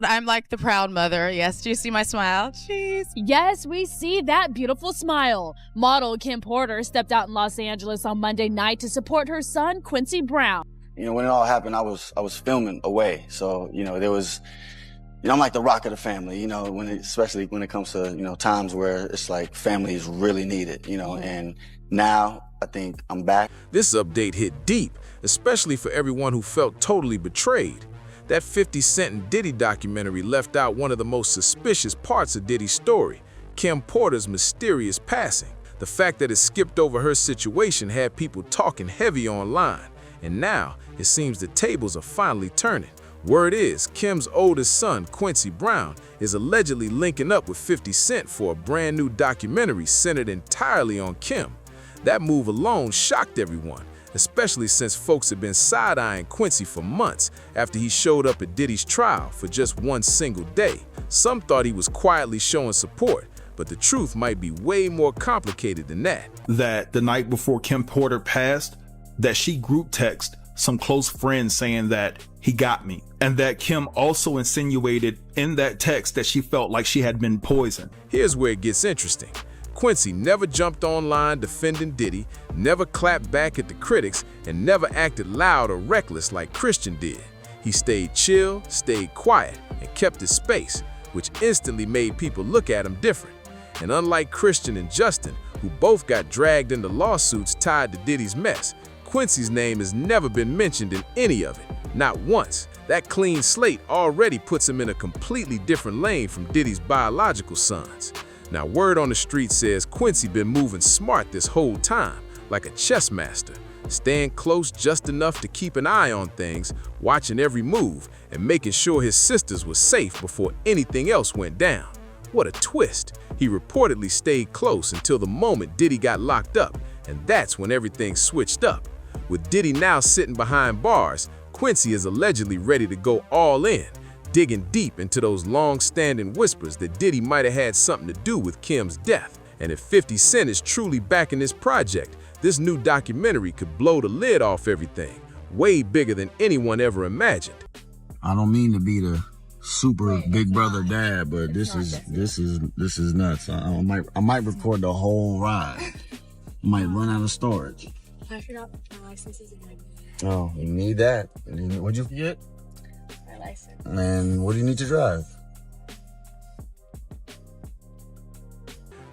I'm like the proud mother. Yes, do you see my smile? Jeez. Yes, we see that beautiful smile. Model Kim Porter stepped out in Los Angeles on Monday night to support her son, Quincy Brown. When it all happened, I was filming away. So, there was, I'm like the rock of the family, especially when it comes to, times where it's like family is really needed, and now I think I'm back. This update hit deep, especially for everyone who felt totally betrayed. That 50 Cent and Diddy documentary left out one of the most suspicious parts of Diddy's story, Kim Porter's mysterious passing. The fact that it skipped over her situation had people talking heavy online, and now it seems the tables are finally turning. Word is, Kim's oldest son, Quincy Brown, is allegedly linking up with 50 Cent for a brand new documentary centered entirely on Kim. That move alone shocked everyone, especially since folks had been side-eyeing Quincy for months after he showed up at Diddy's trial for just one single day. Some thought he was quietly showing support, but the truth might be way more complicated than that. That the night before Kim Porter passed, that she group texted some close friends saying that he got me, and that Kim also insinuated in that text that she felt like she had been poisoned. Here's where it gets interesting. Quincy never jumped online defending Diddy, never clapped back at the critics, and never acted loud or reckless like Christian did. He stayed chill, stayed quiet, and kept his space, which instantly made people look at him different. And unlike Christian and Justin, who both got dragged into lawsuits tied to Diddy's mess, Quincy's name has never been mentioned in any of it, not once. That clean slate already puts him in a completely different lane from Diddy's biological sons. Now, word on the street says Quincy been moving smart this whole time, like a chess master, staying close just enough to keep an eye on things, watching every move, and making sure his sisters were safe before anything else went down. What a twist. He reportedly stayed close until the moment Diddy got locked up, and that's when everything switched up. With Diddy now sitting behind bars, Quincy is allegedly ready to go all in, digging deep into those long-standing whispers that Diddy might have had something to do with Kim's death. And if 50 Cent is truly backing this project, this new documentary could blow the lid off everything, way bigger than anyone ever imagined. I don't mean to be the super big brother dad, but this is nuts. I might record the whole ride. Might run out of storage. I forgot my license in my bag. Oh, you need that. What'd you forget? My license. And what do you need to drive?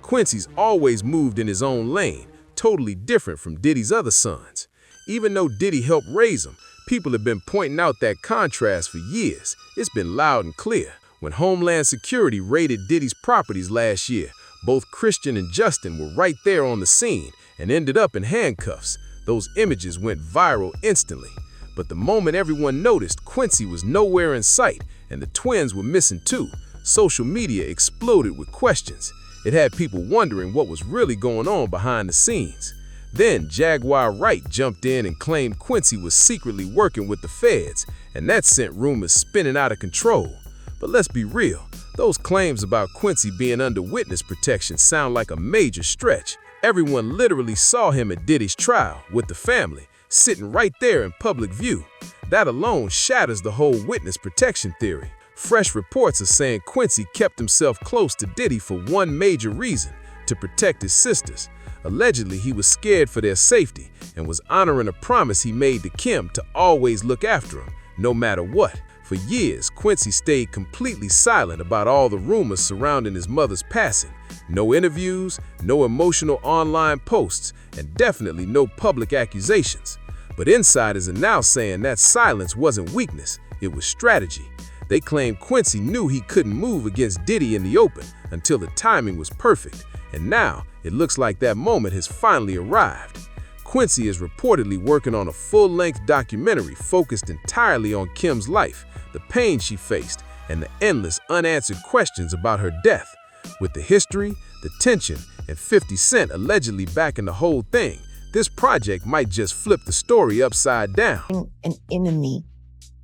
Quincy's always moved in his own lane, totally different from Diddy's other sons. Even though Diddy helped raise him, people have been pointing out that contrast for years. It's been loud and clear. When Homeland Security raided Diddy's properties last year, both Christian and Justin were right there on the scene and ended up in handcuffs. Those images went viral instantly. But the moment everyone noticed Quincy was nowhere in sight and the twins were missing too, social media exploded with questions. It had people wondering what was really going on behind the scenes. Then Jaguar Wright jumped in and claimed Quincy was secretly working with the feds, and that sent rumors spinning out of control. But let's be real, those claims about Quincy being under witness protection sound like a major stretch. Everyone literally saw him at Diddy's trial with the family, sitting right there in public view. That alone shatters the whole witness protection theory. Fresh reports are saying Quincy kept himself close to Diddy for one major reason: to protect his sisters. Allegedly, he was scared for their safety and was honoring a promise he made to Kim to always look after him, no matter what. For years, Quincy stayed completely silent about all the rumors surrounding his mother's passing. No interviews, no emotional online posts, and definitely no public accusations. But insiders are now saying that silence wasn't weakness, it was strategy. They claim Quincy knew he couldn't move against Diddy in the open until the timing was perfect, and now it looks like that moment has finally arrived. Quincy is reportedly working on a full-length documentary focused entirely on Kim's life, the pain she faced, and the endless unanswered questions about her death. With the history, the tension, and 50 Cent allegedly backing the whole thing, this project might just flip the story upside down. An enemy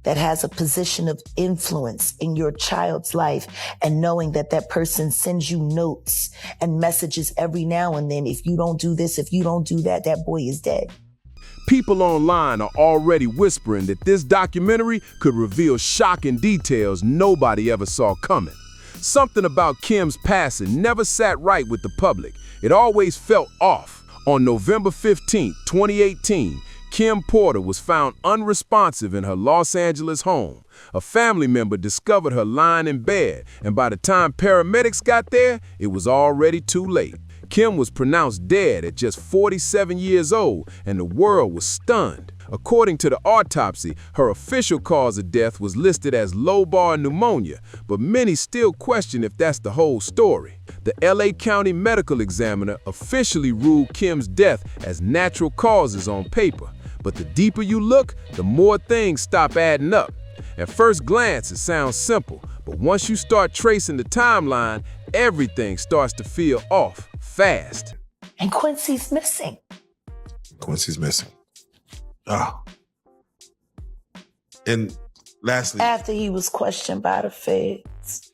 that has a position of influence in your child's life, and knowing that that person sends you notes and messages every now and then, if you don't do this, if you don't do that, that boy is dead. People online are already whispering that this documentary could reveal shocking details nobody ever saw coming. Something about Kim's passing never sat right with the public. It always felt off. On November 15, 2018, Kim Porter was found unresponsive in her Los Angeles home. A family member discovered her lying in bed, and by the time paramedics got there, it was already too late. Kim was pronounced dead at just 47 years old, and the world was stunned. According to the autopsy, her official cause of death was listed as lobar pneumonia, but many still question if that's the whole story. The LA County Medical Examiner officially ruled Kim's death as natural causes on paper, but the deeper you look, the more things stop adding up. At first glance, it sounds simple, but once you start tracing the timeline, everything starts to feel off fast. And Quincy's missing. Quincy's missing. Ah. And lastly, After he was questioned by the feds.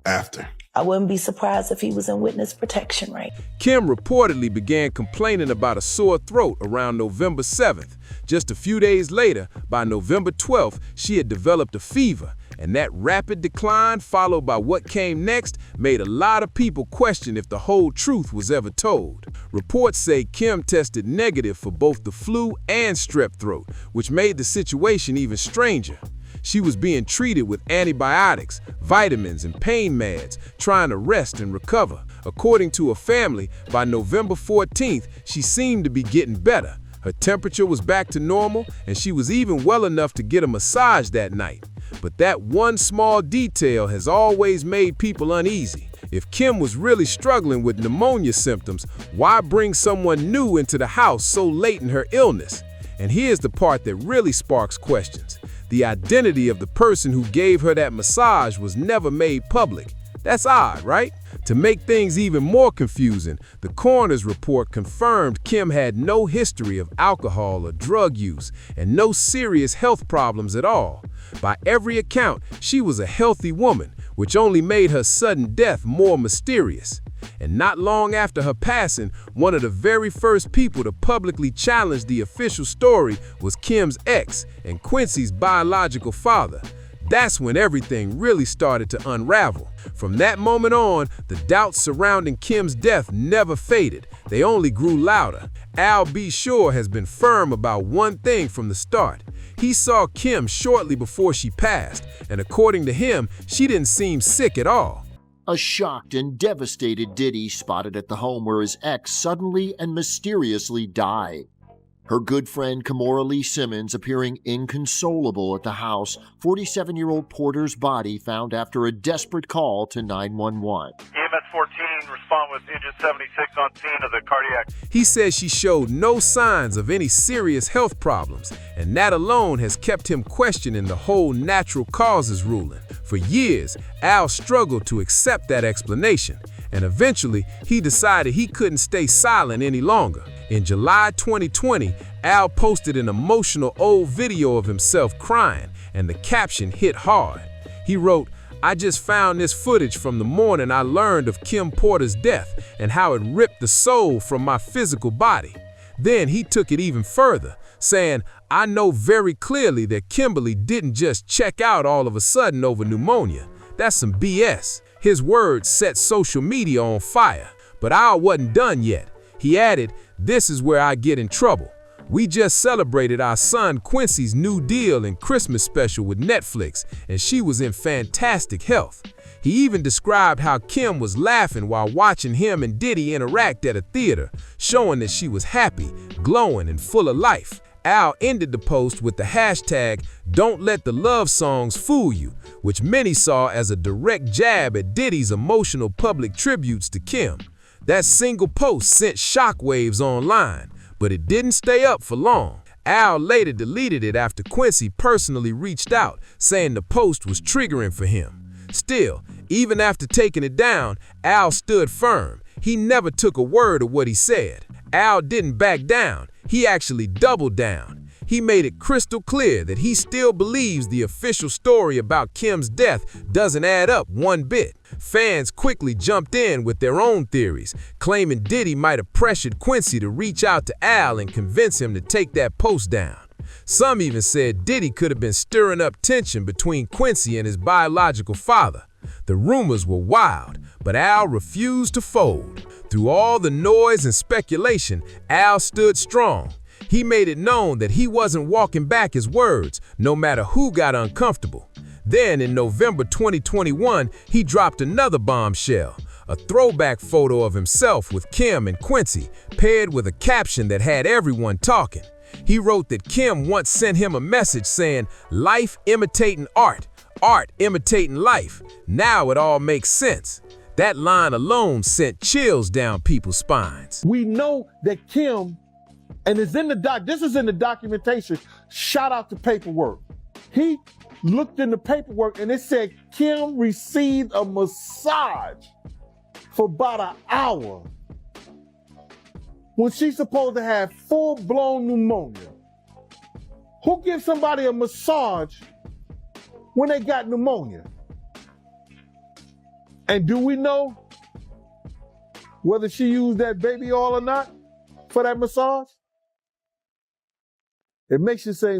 after. I wouldn't be surprised if he was in witness protection right now. Kim reportedly began complaining about a sore throat around November 7th. Just a few days later, by November 12th, she had developed a fever, and that rapid decline, followed by what came next, made a lot of people question if the whole truth was ever told. Reports say Kim tested negative for both the flu and strep throat, which made the situation even stranger. She was being treated with antibiotics, vitamins, and pain meds, trying to rest and recover. According to her family, by November 14th, she seemed to be getting better. Her temperature was back to normal, and she was even well enough to get a massage that night. But that one small detail has always made people uneasy. If Kim was really struggling with pneumonia symptoms, why bring someone new into the house so late in her illness? And here's the part that really sparks questions. The identity of the person who gave her that massage was never made public. That's odd, right? To make things even more confusing, the coroner's report confirmed Kim had no history of alcohol or drug use and no serious health problems at all. By every account, she was a healthy woman, which only made her sudden death more mysterious. And not long after her passing, one of the very first people to publicly challenge the official story was Kim's ex and Quincy's biological father. That's when everything really started to unravel. From that moment on, the doubts surrounding Kim's death never faded. They only grew louder. Al B. Shore has been firm about one thing from the start. He saw Kim shortly before she passed, and according to him, she didn't seem sick at all. A shocked and devastated Diddy spotted at the home where his ex suddenly and mysteriously died. Her good friend Kimora Lee Simmons appearing inconsolable at the house, 47-year-old Porter's body found after a desperate call to 911. EMS 14, respond with engine 76 on scene of the cardiac. He says she showed no signs of any serious health problems, and that alone has kept him questioning the whole natural causes ruling. For years, Al struggled to accept that explanation, and eventually he decided he couldn't stay silent any longer. In July 2020, Al posted an emotional old video of himself crying, and the caption hit hard. He wrote, "I just found this footage from the morning I learned of Kim Porter's death and how it ripped the soul from my physical body." Then he took it even further, saying, "I know very clearly that Kimberly didn't just check out all of a sudden over pneumonia. That's some BS." His words set social media on fire, but Al wasn't done yet. He added, "This is where I get in trouble. We just celebrated our son Quincy's new deal and Christmas special with Netflix, and she was in fantastic health." He even described how Kim was laughing while watching him and Diddy interact at a theater, showing that she was happy, glowing, and full of life. Al ended the post with the hashtag, "Don't let the love songs fool you," which many saw as a direct jab at Diddy's emotional public tributes to Kim. That single post sent shockwaves online, but it didn't stay up for long. Al later deleted it after Quincy personally reached out, saying the post was triggering for him. Still, even after taking it down, Al stood firm. He never took a word of what he said. Al didn't back down. He actually doubled down. He made it crystal clear that he still believes the official story about Kim's death doesn't add up one bit. Fans quickly jumped in with their own theories, claiming Diddy might have pressured Quincy to reach out to Al and convince him to take that post down. Some even said Diddy could have been stirring up tension between Quincy and his biological father. The rumors were wild, but Al refused to fold. Through all the noise and speculation, Al stood strong. He made it known that he wasn't walking back his words, no matter who got uncomfortable. Then, in November 2021, he dropped another bombshell, a throwback photo of himself with Kim and Quincy, paired with a caption that had everyone talking. He wrote that Kim once sent him a message saying, "Life imitating art, art imitating life. Now it all makes sense." That line alone sent chills down people's spines. We know that Kim, and it's in the this is in the documentation, shout out to paperwork. He looked in the paperwork and it said Kim received a massage for about an hour when she's supposed to have full-blown pneumonia. Who gives somebody a massage when they got pneumonia? And do we know whether she used that baby oil or not for that massage? It makes you say,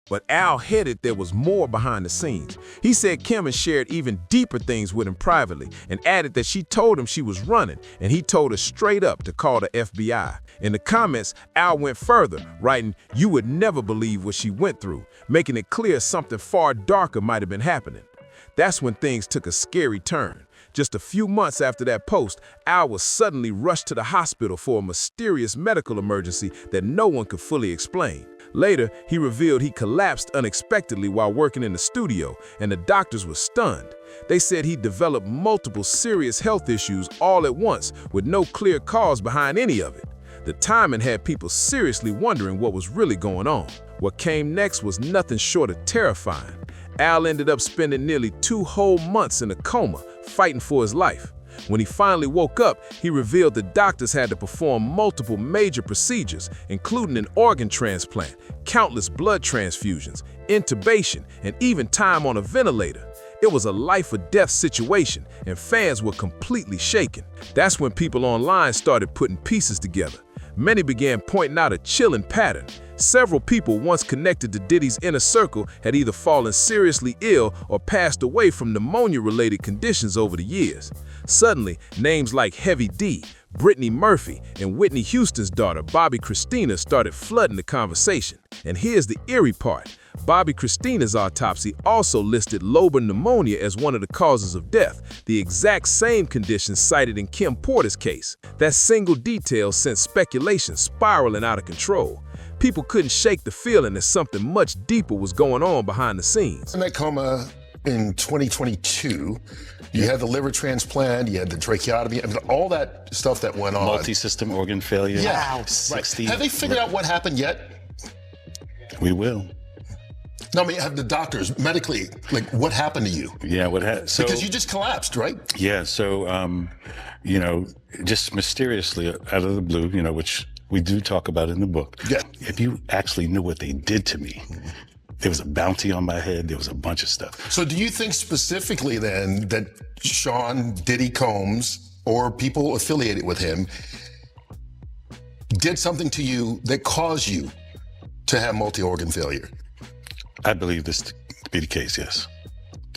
But Al hinted there was more behind the scenes. He said Kim had shared even deeper things with him privately and added that she told him she was running, and he told her straight up to call the FBI. In the comments, Al went further, writing, "You would never believe what she went through," making it clear something far darker might have been happening. That's when things took a scary turn. Just a few months after that post, Al was suddenly rushed to the hospital for a mysterious medical emergency that no one could fully explain. Later, he revealed he collapsed unexpectedly while working in the studio, and the doctors were stunned. They said he developed multiple serious health issues all at once, with no clear cause behind any of it. The timing had people seriously wondering what was really going on. What came next was nothing short of terrifying. Al ended up spending nearly 2 whole months in a coma, fighting for his life. When he finally woke up, he revealed the doctors had to perform multiple major procedures, including an organ transplant, countless blood transfusions, intubation, and even time on a ventilator. It was a life-or-death situation, and fans were completely shaken. That's when people online started putting pieces together. Many began pointing out a chilling pattern. Several people once connected to Diddy's inner circle had either fallen seriously ill or passed away from pneumonia-related conditions over the years. Suddenly, names like Heavy D, Brittany Murphy, and Whitney Houston's daughter, Bobby Christina, started flooding the conversation. And here's the eerie part. Bobby Christina's autopsy also listed lobar pneumonia as one of the causes of death, the exact same condition cited in Kim Porter's case. That single detail sent speculation spiraling out of control. People couldn't shake the feeling that something much deeper was going on behind the scenes. In that coma in 2022, you had the liver transplant, you had the tracheotomy, I mean, all that stuff that went on. Multi-system organ failure. Yeah, wow, 60. Right. Have they figured out what happened yet? We will. No, I mean, have the doctors medically, like, what happened to you? Yeah, what happened? So, because you just collapsed, right? Yeah, so, you know, just mysteriously out of the blue, you know, which we do talk about in the book. Yeah. If you actually knew what they did to me, there was a bounty on my head, there was a bunch of stuff. So do you think specifically then that Sean Diddy Combs or people affiliated with him did something to you that caused you to have multi-organ failure? I believe this to be the case, yes.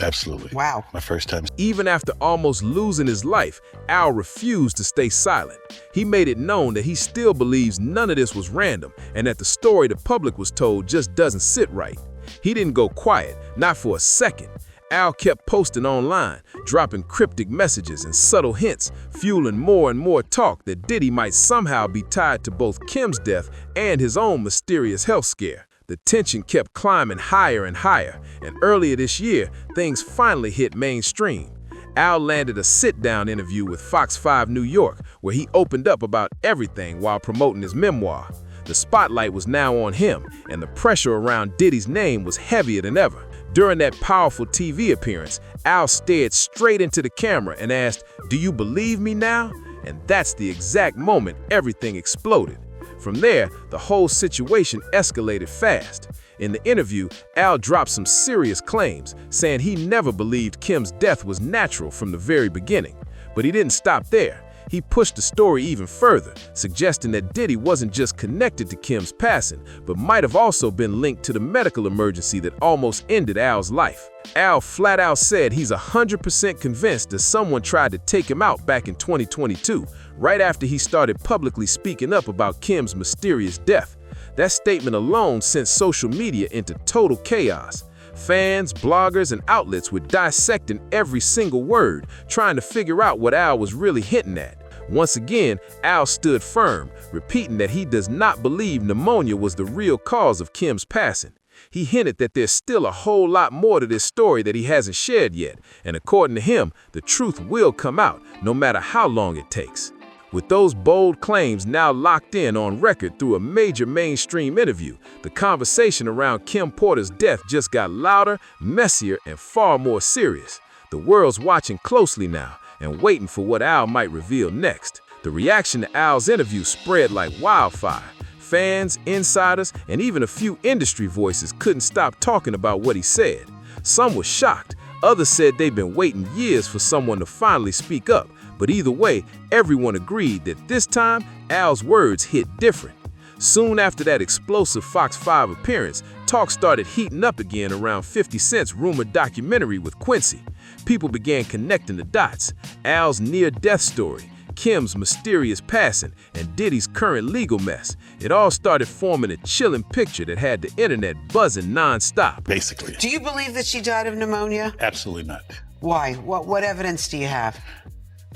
Absolutely. Wow. My first time. Even after almost losing his life, Al refused to stay silent. He made it known that he still believes none of this was random and that the story the public was told just doesn't sit right. He didn't go quiet, not for a second. Al kept posting online, dropping cryptic messages and subtle hints, fueling more and more talk that Diddy might somehow be tied to both Kim's death and his own mysterious health scare. The tension kept climbing higher and higher, and earlier this year, things finally hit mainstream. Al landed a sit-down interview with Fox 5 New York, where he opened up about everything while promoting his memoir. The spotlight was now on him, and the pressure around Diddy's name was heavier than ever. During that powerful TV appearance, Al stared straight into the camera and asked, "Do you believe me now?" And that's the exact moment everything exploded. From there, the whole situation escalated fast. In the interview, Al dropped some serious claims, saying he never believed Kim's death was natural from the very beginning. But he didn't stop there. He pushed the story even further, suggesting that Diddy wasn't just connected to Kim's passing, but might have also been linked to the medical emergency that almost ended Al's life. Al flat out said he's 100% convinced that someone tried to take him out back in 2022, right after he started publicly speaking up about Kim's mysterious death. That statement alone sent social media into total chaos. Fans, bloggers, and outlets were dissecting every single word, trying to figure out what Al was really hinting at. Once again, Al stood firm, repeating that he does not believe pneumonia was the real cause of Kim's passing. He hinted that there's still a whole lot more to this story that he hasn't shared yet, and according to him, the truth will come out, no matter how long it takes. With those bold claims now locked in on record through a major mainstream interview, the conversation around Kim Porter's death just got louder, messier, and far more serious. The world's watching closely now and waiting for what Al might reveal next. The reaction to Al's interview spread like wildfire. Fans, insiders, and even a few industry voices couldn't stop talking about what he said. Some were shocked. Others said they'd been waiting years for someone to finally speak up. But either way, everyone agreed that this time, Al's words hit different. Soon after that explosive Fox 5 appearance, talk started heating up again around 50 Cent's rumored documentary with Quincy. People began connecting the dots. Al's near-death story, Kim's mysterious passing, and Diddy's current legal mess. It all started forming a chilling picture that had the internet buzzing non-stop. Basically. Do you believe that she died of pneumonia? Absolutely not. Why? What evidence do you have?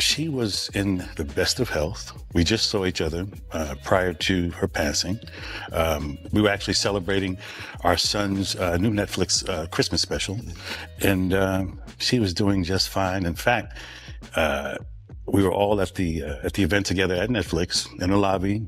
She was in the best of health. We just saw each other prior to her passing. We were actually celebrating our son's new Netflix Christmas special, and she was doing just fine. In fact, we were all at the event together at Netflix in the lobby.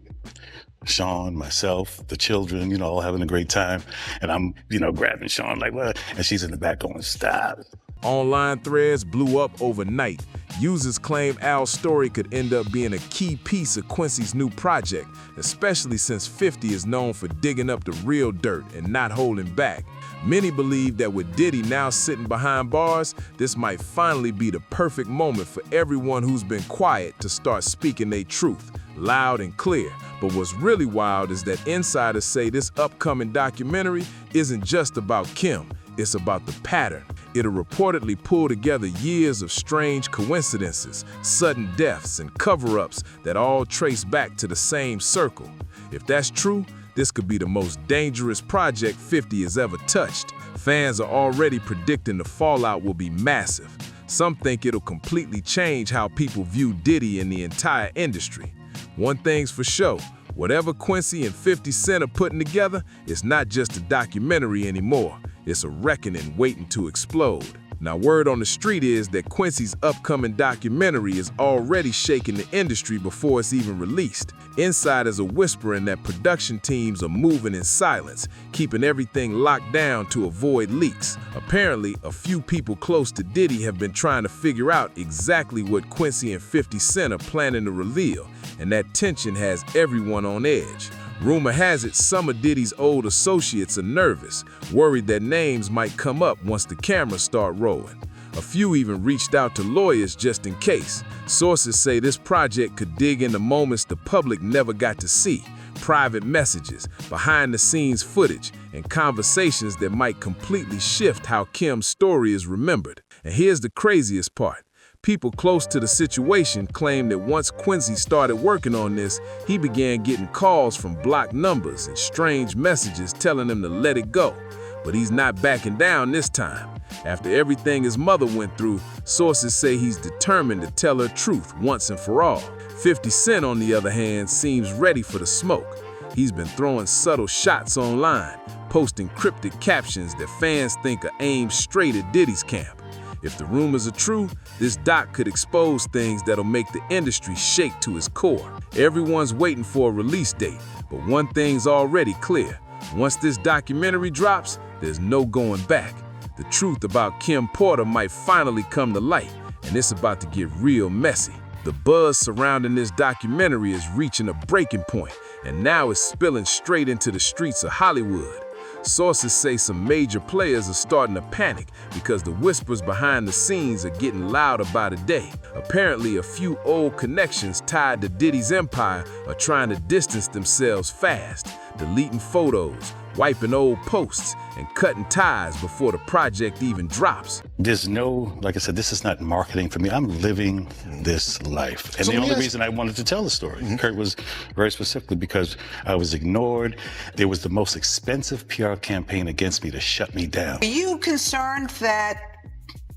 Sean, myself, the children, all having a great time. And I'm, grabbing Sean like, what? And she's in the back going, stop. Online threads blew up overnight. Users claim Al's story could end up being a key piece of Quincy's new project, especially since 50 is known for digging up the real dirt and not holding back. Many believe that with Diddy now sitting behind bars, this might finally be the perfect moment for everyone who's been quiet to start speaking their truth, loud and clear. But what's really wild is that insiders say this upcoming documentary isn't just about Kim, it's about the pattern. It'll reportedly pull together years of strange coincidences, sudden deaths, and cover-ups that all trace back to the same circle. If that's true, this could be the most dangerous project 50 has ever touched. Fans are already predicting the fallout will be massive. Some think it'll completely change how people view Diddy and the entire industry. One thing's for sure, whatever Quincy and 50 Cent are putting together, it's not just a documentary anymore. It's a reckoning waiting to explode. Now, word on the street is that Quincy's upcoming documentary is already shaking the industry before it's even released. Insiders are whispering that production teams are moving in silence, keeping everything locked down to avoid leaks. Apparently, a few people close to Diddy have been trying to figure out exactly what Quincy and 50 Cent are planning to reveal, and that tension has everyone on edge. Rumor has it some of Diddy's old associates are nervous, worried that names might come up once the cameras start rolling. A few even reached out to lawyers just in case. Sources say this project could dig into moments the public never got to see, private messages, behind-the-scenes footage, and conversations that might completely shift how Kim's story is remembered. And here's the craziest part. People close to the situation claim that once Quincy started working on this, he began getting calls from blocked numbers and strange messages telling him to let it go. But he's not backing down this time. After everything his mother went through, sources say he's determined to tell her truth once and for all. 50 Cent, on the other hand, seems ready for the smoke. He's been throwing subtle shots online, posting cryptic captions that fans think are aimed straight at Diddy's camp. If the rumors are true, this doc could expose things that'll make the industry shake to its core. Everyone's waiting for a release date, but one thing's already clear. Once this documentary drops, there's no going back. The truth about Kim Porter might finally come to light, and it's about to get real messy. The buzz surrounding this documentary is reaching a breaking point, and now it's spilling straight into the streets of Hollywood. Sources say some major players are starting to panic because the whispers behind the scenes are getting louder by the day. Apparently, a few old connections tied to Diddy's empire are trying to distance themselves fast, deleting photos, wiping old posts, and cutting ties before the project even drops. There's no, like I said, this is not marketing for me. I'm living this life. And So the let me only ask- reason I wanted to tell the story, Kurt, was very specifically because I was ignored. There was the most expensive PR campaign against me to shut me down. Are you concerned that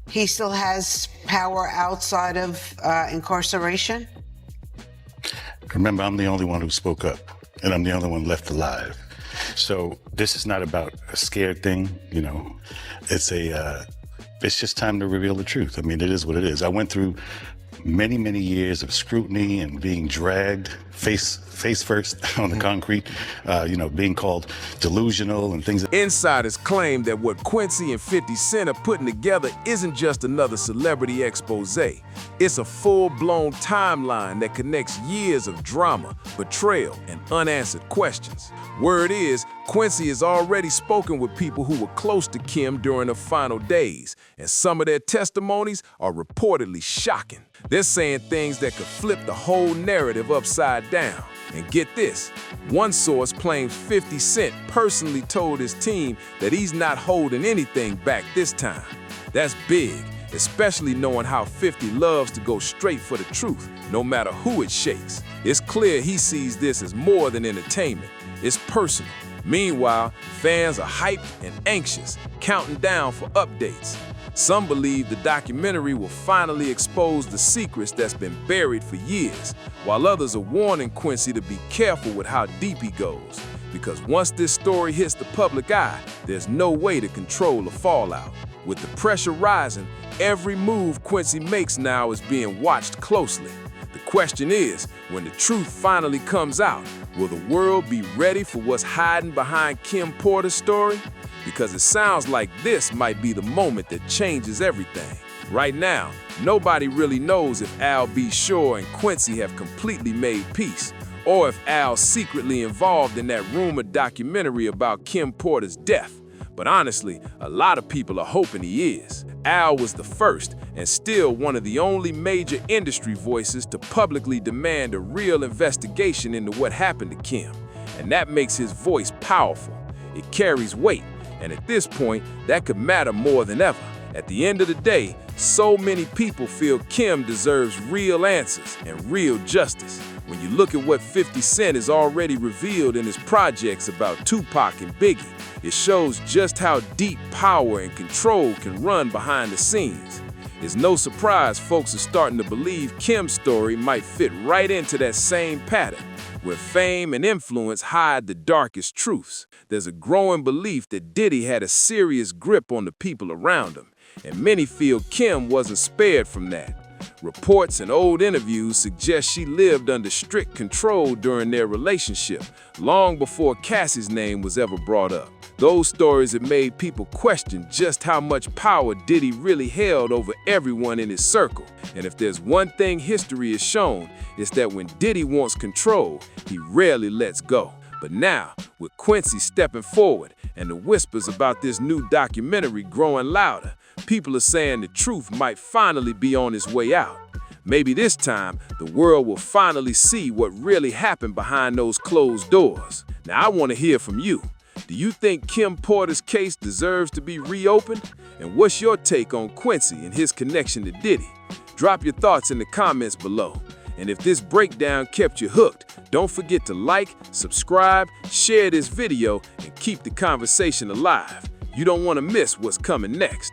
he still has power outside of incarceration? Remember, I'm the only one who spoke up, and I'm the only one left alive. So this is not about a scared thing, you know. It's just time to reveal the truth. I mean, it is what it is. I went through many, many years of scrutiny and being dragged face first on the concrete, being called delusional and things. Insiders claim that what Quincy and 50 Cent are putting together isn't just another celebrity expose. It's a full-blown timeline that connects years of drama, betrayal, and unanswered questions. Word is, Quincy has already spoken with people who were close to Kim during her final days, and some of their testimonies are reportedly shocking. They're saying things that could flip the whole narrative upside down. And get this, one source claims 50 Cent personally told his team that he's not holding anything back this time. That's big, especially knowing how 50 loves to go straight for the truth, no matter who it shakes. It's clear he sees this as more than entertainment. It's personal. Meanwhile, fans are hyped and anxious, counting down for updates. Some believe the documentary will finally expose the secrets that's been buried for years, while others are warning Quincy to be careful with how deep he goes, because once this story hits the public eye, there's no way to control the fallout. With the pressure rising, every move Quincy makes now is being watched closely. The question is, when the truth finally comes out, will the world be ready for what's hiding behind Kim Porter's story? Because it sounds like this might be the moment that changes everything. Right now, nobody really knows if Al B. Shore and Quincy have completely made peace, or if Al's secretly involved in that rumored documentary about Kim Porter's death. But honestly, a lot of people are hoping he is. Al was the first and still one of the only major industry voices to publicly demand a real investigation into what happened to Kim. And that makes his voice powerful. It carries weight. And at this point, that could matter more than ever. At the end of the day, so many people feel Kim deserves real answers and real justice. When you look at what 50 Cent has already revealed in his projects about Tupac and Biggie, it shows just how deep power and control can run behind the scenes. It's no surprise folks are starting to believe Kim's story might fit right into that same pattern, where fame and influence hide the darkest truths. There's a growing belief that Diddy had a serious grip on the people around him, and many feel Kim wasn't spared from that. Reports and old interviews suggest she lived under strict control during their relationship, long before Cassie's name was ever brought up. Those stories have made people question just how much power Diddy really held over everyone in his circle. And if there's one thing history has shown, it's that when Diddy wants control, he rarely lets go. But now, with Quincy stepping forward and the whispers about this new documentary growing louder, people are saying the truth might finally be on its way out. Maybe this time, the world will finally see what really happened behind those closed doors. Now, I want to hear from you. Do you think Kim Porter's case deserves to be reopened? And what's your take on Quincy and his connection to Diddy? Drop your thoughts in the comments below. And if this breakdown kept you hooked, don't forget to like, subscribe, share this video, and keep the conversation alive. You don't want to miss what's coming next.